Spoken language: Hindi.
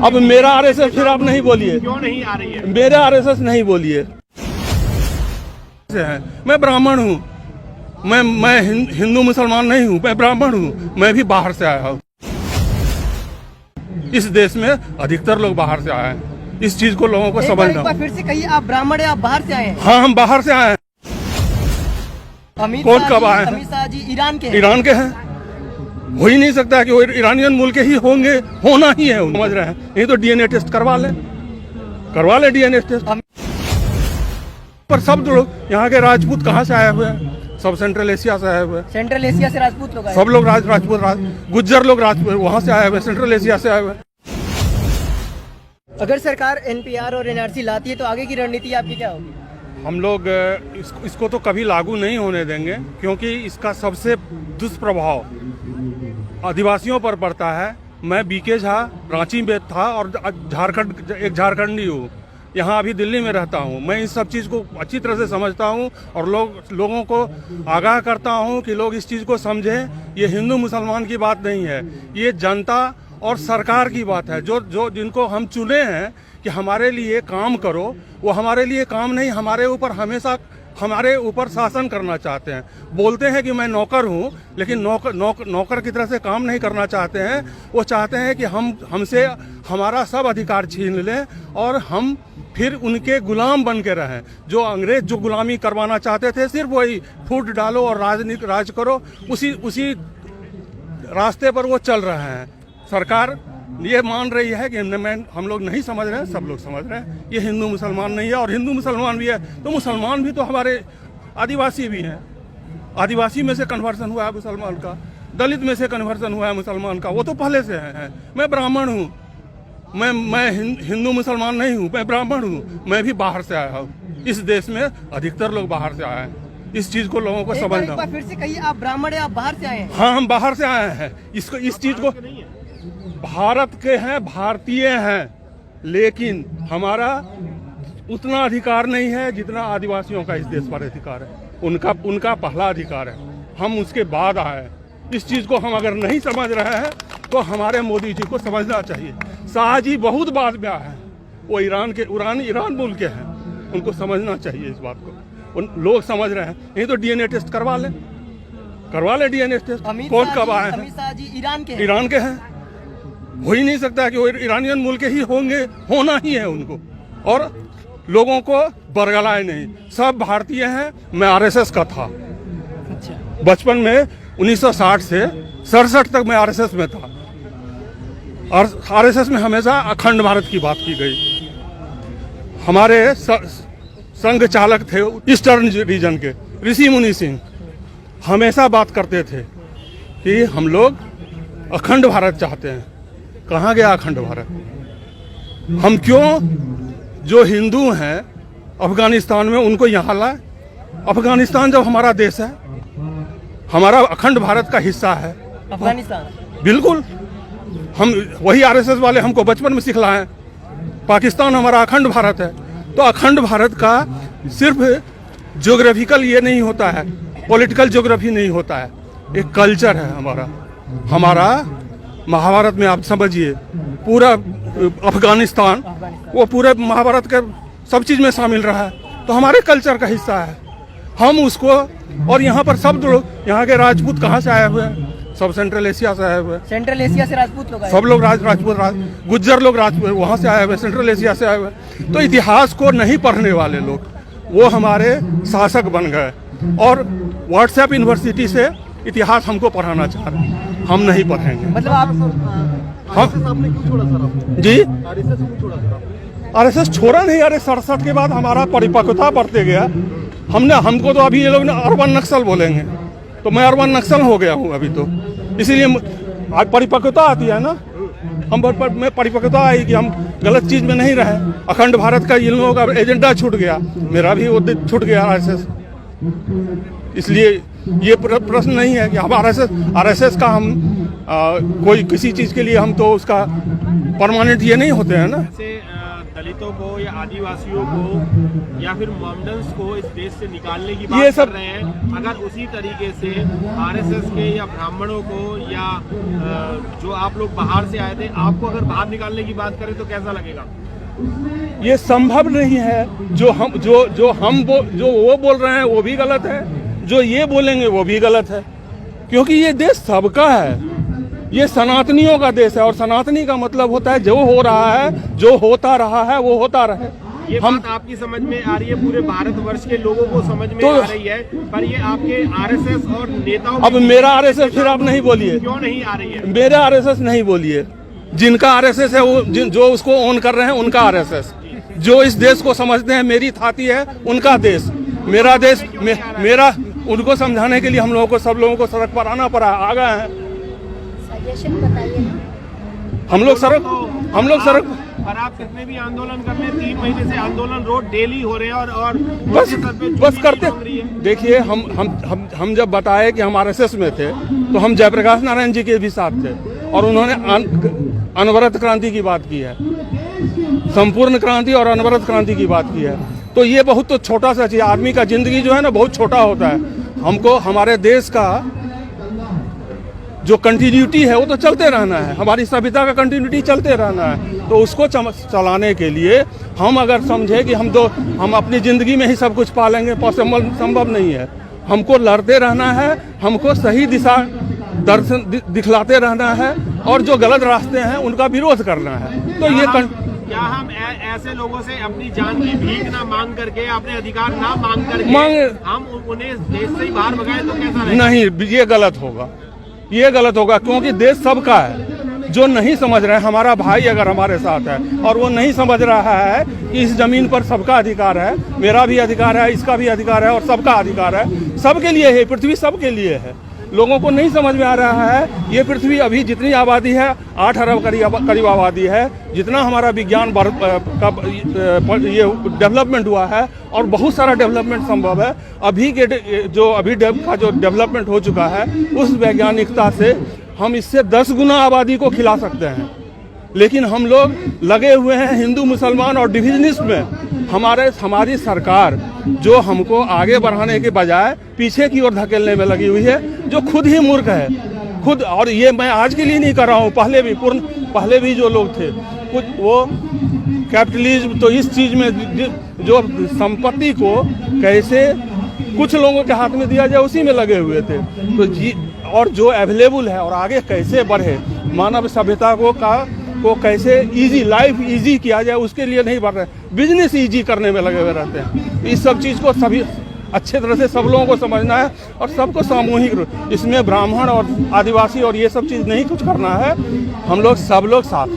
अब मेरा आरएसएस फिर आप नहीं बोलिए, क्यों नहीं आ रही है? मेरा आरएसएस नहीं बोलिए। मैं ब्राह्मण हूँ, मैं हिंदू मुसलमान नहीं हूँ, मैं ब्राह्मण हूँ। मैं भी बाहर से आया हूँ। इस देश में अधिकतर लोग बाहर से आए हैं। इस चीज को लोगों को समझना। एक बार फिर से कहिए, आप ब्राह्मण हैं, आप बाहर से आए हैं? हाँ, हम बाहर से आए हैं। कौन कब आए हैं? अमित शाह जी ईरान के हैं। ईरान के हैं। हो ही नहीं सकता कि वो ईरानियन मुल्क के ही होंगे, होना ही है। समझ रहे हैं? ये तो डीएनए टेस्ट करवा ले डीएनए टेस्ट। पर सब लोग यहाँ के राजपूत कहाँ से आए हुए हैं? सब सेंट्रल एशिया से आए हुए हैं। सेंट्रल एशिया से राजपूत लोग आए। सब लोग राजपूत गुज्जर लोग राजपूत वहाँ से आए हुए हैं, सेंट्रल एशिया से आए हुए हैं। अगर सरकार एनपीआर और एनआरसी लाती है तो आगे की रणनीति आपकी क्या होगी? हम लोग इसको तो कभी लागू नहीं होने देंगे, क्योंकि इसका सबसे दुष्प्रभाव आदिवासियों पर पड़ता है। मैं बीके झा रांची में था और एक झारखंडी हूँ, यहाँ अभी दिल्ली में रहता हूँ। मैं इस सब चीज़ को अच्छी तरह से समझता हूँ और लोगों को आगाह करता हूँ कि लोग इस चीज़ को समझें। ये हिंदू मुसलमान की बात नहीं है, ये जनता और सरकार की बात है। जो जिनको हम चुने हैं कि हमारे लिए काम करो, वो हमारे लिए काम नहीं, हमारे ऊपर शासन करना चाहते हैं। बोलते हैं कि मैं नौकर हूँ, लेकिन नौकर की तरह से काम नहीं करना चाहते हैं। वो चाहते हैं कि हमसे हमारा सब अधिकार छीन लें और हम फिर उनके गुलाम बन के रहें। जो अंग्रेज जो गुलामी करवाना चाहते थे, सिर्फ वही फूट डालो और राज करो, उसी रास्ते पर वो चल रहे हैं। सरकार ये मान रही है कि हम लोग नहीं समझ रहे हैं, सब लोग समझ रहे हैं। ये हिंदू मुसलमान नहीं है, और हिंदू मुसलमान भी है तो मुसलमान भी तो हमारे आदिवासी भी हैं। आदिवासी में से कन्वर्सन हुआ है मुसलमान का, दलित में से कन्वर्सन हुआ है मुसलमान का, वो तो पहले से है। मैं ब्राह्मण हूँ, मैं हिंदू मुसलमान नहीं हूँ, मैं ब्राह्मण हूँ। मैं भी बाहर से आया हूँ। इस देश में अधिकतर लोग बाहर से आए हैं। इस चीज को लोगों को समझना। एक बार फिर से कहिए, आप ब्राह्मण हैं, आप बाहर से आए हैं? हाँ, हम बाहर से आए हैं। इस चीज को भारत के हैं, भारतीय हैं, लेकिन हमारा उतना अधिकार नहीं है जितना आदिवासियों का इस देश पर अधिकार है। उनका पहला अधिकार है, हम उसके बाद आए। इस चीज को हम अगर नहीं समझ रहे हैं तो हमारे मोदी जी को समझना चाहिए। शाह जी बहुत बाद में आए हैं, वो ईरान मुल्क के हैं, उनको समझना चाहिए इस बात को। उन लोग समझ रहे हैं। नहीं तो डीएनए टेस्ट करवा ले डीएनए टेस्ट। कौन कब आए हैं? अमित शाह जी ईरान के हैं। हो ही नहीं सकता कि वो ईरानियन मुल्क के ही होंगे, होना ही है उनको। और लोगों को बरगलाए नहीं, सब भारतीय हैं। मैं आरएसएस का था। अच्छा। बचपन में 1960 से 67 तक मैं आरएसएस में था, और आरएसएस में हमेशा अखंड भारत की बात की गई। हमारे संघ चालक थे ईस्टर्न रीजन के ऋषि मुनि सिंह, हमेशा बात करते थे कि हम लोग अखंड भारत चाहते हैं। कहाँ गया अखंड भारत? हम क्यों जो हिंदू हैं अफगानिस्तान में उनको यहाँ लाए? अफगानिस्तान जब हमारा देश है, हमारा अखंड भारत का हिस्सा है अफगानिस्तान। बिल्कुल। हम वही आरएसएस वाले हमको बचपन में सिखलाए, पाकिस्तान हमारा अखंड भारत है। तो अखंड भारत का सिर्फ ज्योग्राफिकल ये नहीं होता है, पॉलिटिकल ज्योग्राफी नहीं होता है, एक कल्चर है हमारा। महाभारत में आप समझिए, पूरा अफगानिस्तान वो पूरे महाभारत के सब चीज में शामिल रहा है, तो हमारे कल्चर का हिस्सा है। हम उसको, और यहाँ पर सब लोग यहाँ के राजपूत कहाँ से आए हुए हैं? सब सेंट्रल एशिया से आए हुए हैं। सेंट्रल एशिया से राजपूत लोग आए। सब लोग राजपूत गुज्जर लोग वहाँ से आए हुए, सेंट्रल एशिया से आए हुए। तो इतिहास को नहीं पढ़ने वाले लोग वो हमारे शासक बन गए, और व्हाट्सएप यूनिवर्सिटी से इतिहास हमको पढ़ाना चाह रहे हैं। हम नहीं पढ़ेंगे। मतलब आप आपने क्यों छोड़ा सर? जी, आरएसएस क्यों छोड़ा सर? आरएसएस छोड़ा नहीं। अरे 67 के बाद हमारा परिपक्वता बढ़ते गया। हमको तो अभी ये लोग अर्बन नक्सल बोलेंगे, तो मैं अर्बन नक्सल हो गया हूँ अभी तो। इसीलिए आज परिपक्वता आती है ना, में परिपक्वता आई कि हम गलत चीज में नहीं रहे। अखंड भारत का इन लोगों का एजेंडा छूट गया, मेरा भी वो छूट गया आरएसएस। इसलिए ये प्रश्न नहीं है कि हम आरएसएस का हम कोई किसी चीज के लिए हम तो उसका परमानेंट ये नहीं होते हैं ना। दलितों को या आदिवासियों को या फिर मोमडन्स को इस देश से निकालने की बात ये कर सब रहे हैं, अगर उसी तरीके से आरएसएस के या ब्राह्मणों को या जो आप लोग बाहर से आए थे, आपको अगर बाहर निकालने की बात करें तो कैसा लगेगा? ये संभव नहीं है। जो वो बोल रहे हैं वो भी गलत है, जो ये बोलेंगे वो भी गलत है, क्योंकि ये देश सबका है। ये सनातनियों का देश है और सनातनी का मतलब होता है जो हो रहा है, जो होता रहा है वो होता रहे। ये बात आपकी समझ में आ रही है, पूरे भारतवर्ष के लोगों को समझ में आ रही है, पर ये आपके आरएसएस और नेताओं अब मेरा आरएसएस फिर आप नहीं बोलिए, क्यों नहीं आ रही है? मेरा आरएसएस नहीं बोलिए। जिनका आरएसएस है वो जो उसको ओन कर रहे हैं उनका आरएसएस, जो इस देश को समझते हैं मेरी थाती है उनका देश, मेरा देश मेरा, उनको समझाने के लिए हम लोगों को, सब लोगों को सड़क पर आना पड़ा। आ गए हैं सजेशन बताइए। हम लोग सड़क पर आप कितने भी आंदोलन कर रहे हैं, 3 महीने से आंदोलन रोड डेली हो रहे हैं और बस करते। देखिए हम जब बताए कि हम आरएसएस में थे तो हम जयप्रकाश नारायण जी के भी साथ थे और उन्होंने अनवरत क्रांति की बात की है, संपूर्ण क्रांति और अनवरत क्रांति की बात की है। तो ये बहुत तो छोटा सा चीज, आदमी का जिंदगी जो है ना बहुत छोटा होता है। हमको हमारे देश का जो कंटिन्यूटी है वो तो चलते रहना है, हमारी सभ्यता का कंटिन्यूटी चलते रहना है। तो उसको चलाने के लिए हम अगर समझे कि हम अपनी ज़िंदगी में ही सब कुछ पालेंगे, पॉसिबल संभव नहीं है। हमको लड़ते रहना है, हमको सही दिशा दर्शन दिखलाते रहना है और जो गलत रास्ते हैं उनका विरोध करना है। तो ये क्या हम ऐसे लोगों से अपनी जान की भीख ना मांग करके, अपने अधिकार ना मांग करके हम उन्हें देश से ही बाहर भगाएं तो कैसा रहेगा? नहीं, ये गलत होगा, ये गलत होगा, क्योंकि देश सबका है। जो नहीं समझ रहे हैं, हमारा भाई अगर हमारे साथ है और वो नहीं समझ रहा है कि इस जमीन पर सबका अधिकार है, मेरा भी अधिकार है, इसका भी अधिकार है और सबका अधिकार है, सबके लिए है, पृथ्वी सबके लिए है। लोगों को नहीं समझ में आ रहा है ये पृथ्वी अभी जितनी आबादी है 8 अरब करीब आबादी है, जितना हमारा विज्ञान ये डेवलपमेंट हुआ है और बहुत सारा डेवलपमेंट संभव है। अभी का जो डेवलपमेंट हो चुका है उस वैज्ञानिकता से हम इससे 10 गुना आबादी को खिला सकते हैं, लेकिन हम लोग लगे हुए हैं हिंदू मुसलमान और डिविजनिस्ट में। हमारी सरकार जो हमको आगे बढ़ाने के बजाय पीछे की ओर धकेलने में लगी हुई है, जो खुद ही मूर्ख है खुद। और ये मैं आज के लिए नहीं कर रहा हूँ, पहले भी जो लोग थे कुछ वो कैपिटलिज्म, तो इस चीज़ में जो संपत्ति को कैसे कुछ लोगों के हाथ में दिया जाए उसी में लगे हुए थे। तो और जो अवेलेबल है और आगे कैसे बढ़े, मानव सभ्यता को कैसे लाइफ इजी किया जाए उसके लिए नहीं बढ़ रहे, बिजनेस इजी करने में लगे हुए रहते हैं। इस सब चीज़ को सभी अच्छे तरह से सब लोगों को समझना है और सबको सामूहिक, इसमें ब्राह्मण और आदिवासी और ये सब चीज़ नहीं कुछ करना है, हम लोग सब लोग साथ।